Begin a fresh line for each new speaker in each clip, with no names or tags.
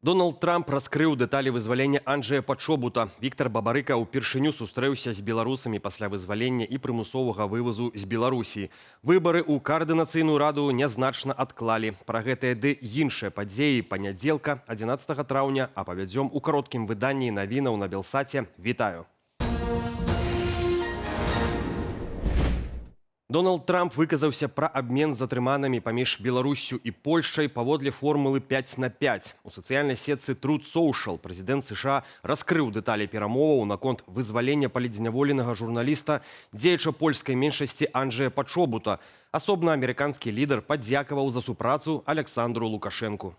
Дональд Трамп раскрыў дэталі вызвалення Анджэя Пачобута. Віктор Бабарыка ўпершыню сустрэўся з беларусамі пасля вызвалення і прымусовага вывазу з Беларусі. Выбары ў каардынацыйную раду нязначна адклалі. Пра гэтыя ды іншыя падзеі панядзелка 11 траўня апавядзём у кароткім выданні навінаў на Белсаце. Вітаю! Дональд Трамп выказаўся пра абмен затрыманымі паміж Беларуссю і Польшчай паводле формулы 5/5. У сацыяльнай сетцы Truth Social прэзідэнт США раскрыў дэталі перамоваў наконт вызвалення палітзняволенага журналіста, дзеяча польскай меншасці Анджэя Пачобута. Асобна амерыканскі лідар падзякаваў за супрацу Александру Лукашэнку.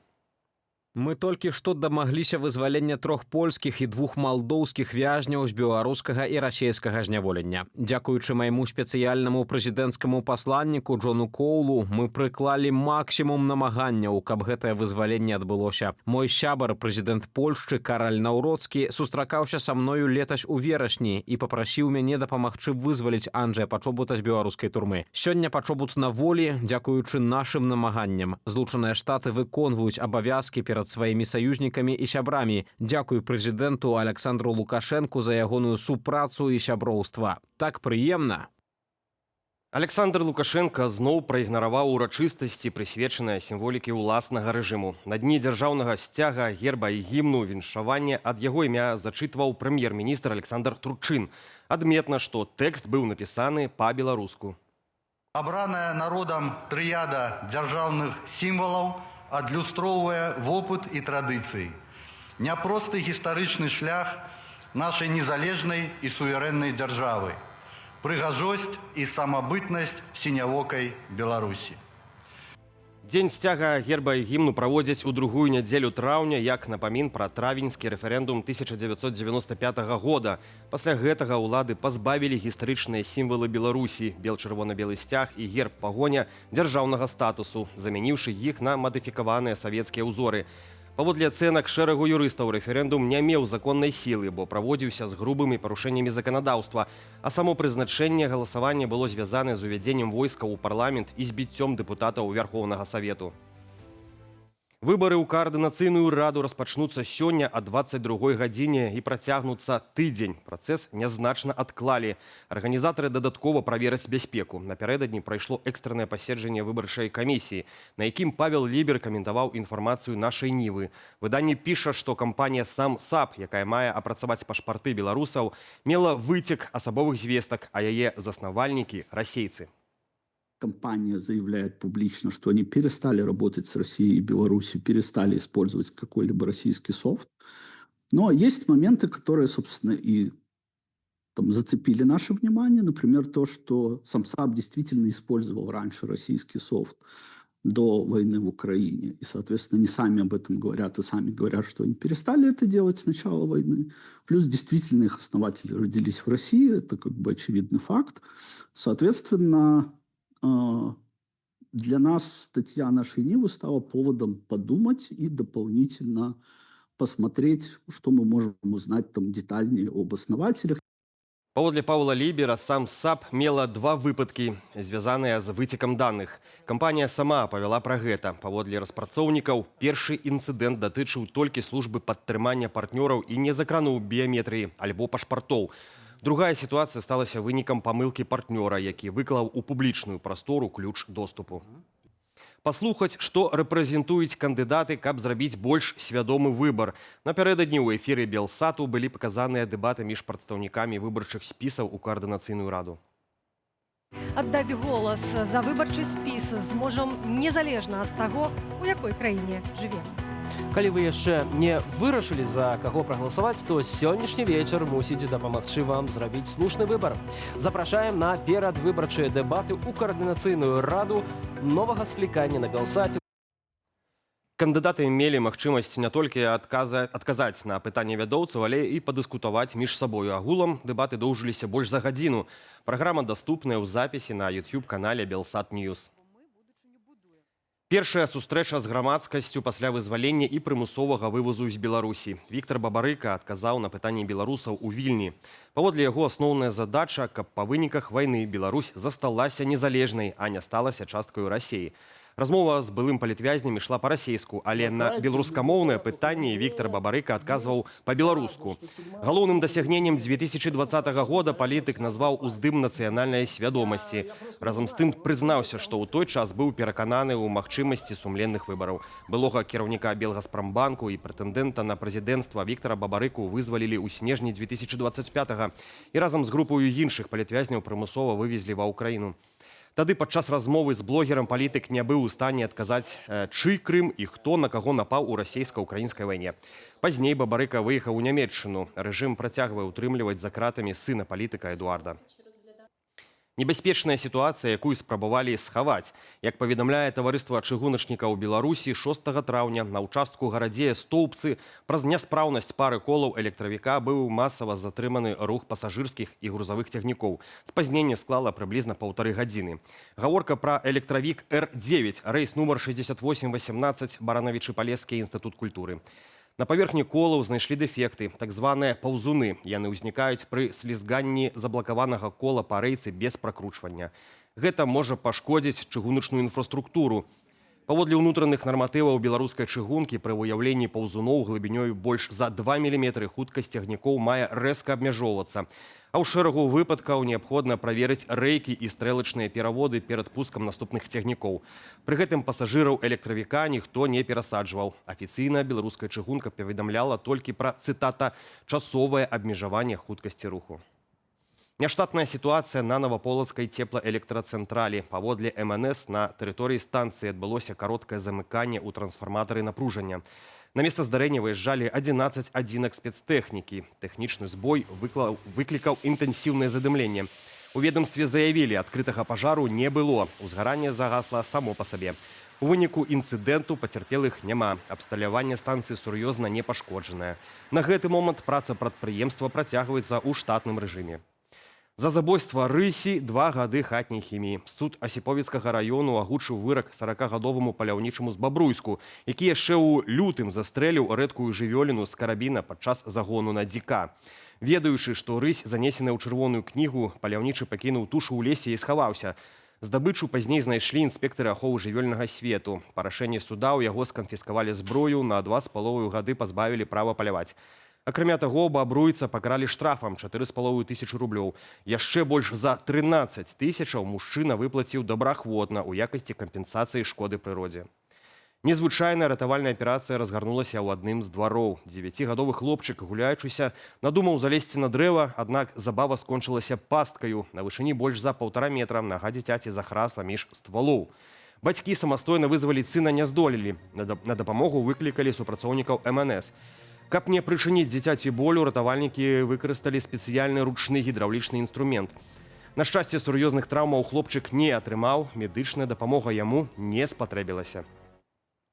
Мы толькі што дамагліся вызвалення 3 польскіх і 2 малдоўскіх вязняў з беларускага і расійскага зняволення. Дзякуючы майму спецыяльнаму прэзідэнцкаму пасланніку Джону Коулу мы прыклалі максімум намаганняў, каб гэтае вызваленне адбылося. Мой сябар, прэзідэнт Польшчы Караль Наўроцкі, сустракаўся са мною летась у верасні і папрасіў мяне дапамагчы вызваліць Анджэя Пачобута з беларускай турмы. Сёння Пачобут на волі, дзякуючы нашым намаганням. Злучаныя Штаты выконваюць абавязкі перад сваімі саюзнікамі і сябрамі. Дзякуй прэзідэнту Александру Лукашэнку за ягоную супрацу і сяброўства. Так прыемна.
Александр Лукашенко зноў праігнараваў урачыстасці, прысвечаныя сімволікі ўласнага рэжыму. На дні дзяржаўнага сцяга, герба і гімну віншавання ад яго імя зачытваў прэм'ер-міністр Александр Турчын. Адметна, што тэкст быў напісаны па-беларуску.
Абраная народам трыяда дзяржаўных сімвалаў адлюстроўвае вопыт і традыцыі. Няпросты гістарычны шлях нашай незалежнай і суверэннай дзяржавы. Прыгажосць і самабытнасць сінявокай Беларусі.
Дзень сцяга, герба і гімну праводзяць у другую нядзелю траўня як напамін пра травеньскі рэферэндум 1995 года. Пасля гэтага ўлады пазбавілі гістарычныя сімвалы Беларусі, бел-чырвона-белы сцяг і герб пагоня дзяржаўнага статусу, замяніўшы іх на мадыфікаваныя савецкія ўзоры. Паводле ацэнак шэрагу юрыстаў, рэферэндум не меў законнай сілы, бо праводзіўся з грубымі парушэннямі заканадаўства, а само прызначэнне галасавання было звязана з увядзеннем войскаў у парламент і збіццём дэпутатаў Вярхоўнага Савету. Выбары ў каардынацыйную раду распачнуцца сёння о 22 гадзіне і працягнуцца тыдзень. Працэс нязначна адклалі. Арганізатары дадаткова правераць бяспеку. Напярэдадні прайшло экстраннае паседжанне выбарчай камісіі, на якім Павел Лібер каментаваў інфармацыю нашай Нівы. Выданне піша, што кампанія «Сам САП», якая мае апрацаваць пашпарты беларусаў, мела выцек асабовых звестак, а яе заснавальнікі – расейцы.
Компания заявляет публично, что они перестали работать с Россией и Беларусью, перестали использовать какой-либо российский софт. Но есть моменты, которые, собственно, и там, зацепили наше внимание. Например, то, что СамСАП действительно использовал раньше российский софт до войны в Украине. И, соответственно, они сами об этом говорят, и сами говорят, что они перестали это делать с начала войны. Плюс, действительно, их основатели родились в России. Это как бы очевидный факт. Соответственно, для нас статья нашей Нивы стала поводом подумать и дополнительно посмотреть, что мы можем узнать там детальнее об основателях.
Паводле Паўла Лібера, сам САП мела 2 выпадкі, звязаныя з выцекам даных. Кампанія сама павяла пра гэта. Паводле распрацоўнікаў, першы інцыдэнт датычыў толькі службы падтрымання партнёраў і не закрануў біяметрыі альбо пашпартоў. Другая сітуацыя сталася вынікам памылкі партнёра, які выклаў у публічную прастору ключ доступу. Паслухаць, што рэпрэзентуюць кандыдаты, каб зрабіць больш свядомы выбар. Напярэдадні ў эфіры Белсату былі паказаныя дэбаты між прадстаўнікамі выбарчых спісаў у каардынацыйную раду.
Аддаць голас за выбарчы спіс зможам незалежна ад таго, у якой краіне жывем.
Калі вы яшчэ не вырашылі, за каго прагаласаваць, то сённяшні вечар мусіць дапамагчы вам зрабіць слушны выбар. Запрашаем на перадвыбарчыя дэбаты ў каардынацыйную раду новага склікання на Белсаце.
Кандыдаты мелі магчымасць не толькі адказаць на пытанні вядоўцаў, але і падыскутаваць між сабою. Агулам дэбаты доўжыліся больш за гадзіну. Праграма даступная ў запісе на YouTube-канале Белсат Ньюс. Першая сустрэча з грамадскасцю пасля вызвалення і прымусовага вывозу з Беларусі. Віктор Бабарыка адказаў на пытанні беларусаў у Вільні. Паводле яго асноўная задача, каб па выніках вайны Беларусь засталася незалежнай, а не сталася часткаю Расіі. Размова з былым палітвязнем ішла па-расейску, але на беларускамоўнае пытанне Віктор Бабарыка адказваў па-беларуску. Галоўным дасягненнем 2020 года палітык назваў уздым нацыянальнай свядомасці. Разам з тым прызнаўся, што ў той час быў перакананы ў магчымасці сумленных выбараў. Былога кіраўніка Белгазпрамбанку і прэтэндэнта на прэзідэнцтва Віктора Бабарыку вызвалілі ў снежні 2025 і разам з групаю іншых палітвязняў прымусова вывезлі ва ўкраіну. Тады падчас размовы з блогерам палітык не быў у стане адказаць, чый Крым і хто на каго напаў у расійска-украінскай вайне. Пазней Бабарыка выехаў у Нямецчыну. Рэжым працягвае ўтрымліваць за кратамі сына палітыка Эдуарда. Небяспечная сітуацыя, якую спрабавалі схаваць. Як паведамляе таварыства чыгуначнікаў Беларусі, 6 траўня на ўчастку гарадзея Стоўбцы праз няспраўнасць пары колаў электравіка быў масава затрыманы рух пасажырскіх і грузавых цягнікоў. Спазненне склала прыблізна 1,5 гадзіны. Гаворка пра электравік Р9, рэйс нумар 6818, Баранавічы-Палескі інстытут культуры. На паверхні колаў знайшлі дэфекты, так званыя паўзуны. Яны ўзнікаюць пры слізганні заблакаванага кола па рэйцы без пракручвання. Гэта можа пашкодзіць чыгуначную інфраструктуру. Паводле ўнутраных нарматываў беларускай чыгункі пры выяўленні паўзуноў глыбінёй больш за 2 мм хуткасць цягнікоў мае рэзка абмяжоўвацца. А ў шэрагу выпадкаў неабходна праверыць рэйкі і стрэлачныя пераводы перад пускам наступных цягнікоў. Пры гэтым пасажыраў электравіка ніхто не перасаджваў. Афіцыйна беларуская чыгунка паведамляла толькі пра, цытата, «часовае абмежаванне хуткасці руху». Няштатная сітуацыя на Наваполацкай цеплаэлектрацэнтралі. Паводле МНС на тэрыторыі станцыі адбылося кароткае замыканне ў трансфарматары напружання. На месца здарэння выязджалі 11 адзінак спецтэхнікі. Тэхнічны збой выклікаў інтэнсіўнае задымленне. У ведомстве заявілі, адкрытага пажару не было. Узгаранне загасла само па сабе. У выніку інцыдэнту пацярпелых няма. Абсталяванне станцыі сур'ёзна не пашкоджанае. На гэты момант праца прадпрыемства працягваецца ў штатным рэжыме. За забойства рысі 2 гады хатняй хіміі. Суд Асіповіцкага раёну агучыў вырак 40-гадоваму паляўнічаму з Бабруйску, які яшчэ ў лютым застрэліў рэдкую жывёліну з карабіна падчас загону на дзіка. Ведаючы, што рысь занесеная ў чырвоную кнігу, паляўнічы пакінуў тушу ў лесе і схаваўся. Здабычу пазней знайшлі інспектары аховы жывёльнага свету. Па рашэнні суда ў яго сканфіскавалі зброю, на 2,5 гады пазбавілі права паляваць. Акрамя таго, бабруйца пакаралі штрафам 4,5 тысячы рублёў. Яшчэ больш за 13 тысячаў мужчына выплаціў добраахвотна ў якасці кампенсацыі шкоды прыродзе. Незвычайная ратавальная аперацыя разгарнулася ў адным з двароў. 9гадовы хлопчык, гуляючыся, надумаў залезці на дрэва, аднак забава скончылася пасткаю. На вышыні больш за 1,5 метра нага дзіцяці захрасла між ствалоў. Бацькі самастойна вызваліць сына не здолелі. На дапамогу выклікалі супрацоўнікаў МНС. Каб не прычыніць дзіцяці болю, ратавальнікі выкарысталі спецыяльны ручны гідраўлічны інструмент. На шчасце, сур'ёзных траўмаў хлопчык не атрымаў, медычная дапамога яму не спатрэбілася.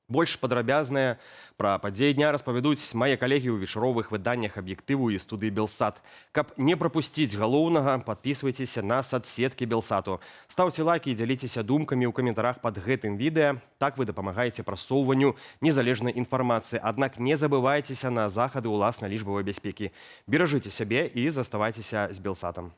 Больш падрабязная пра падзеі дня распавядуць мае калегі ў вечаровых выданнях аб'ектыву і студыі Белсат. Каб не прапусціць галоўнага, падпісвайцеся на садсеткі Белсату. Стаўце лайкі і дзяліцеся думкамі ў каментарах пад гэтым відэа. Так вы дапамагаеце прасоўванню незалежнай інфармацыі. Аднак не забывайцеся на захады ўласнай лічбавай бяспекі. Беражыце сябе і заставайцеся з Белсатам.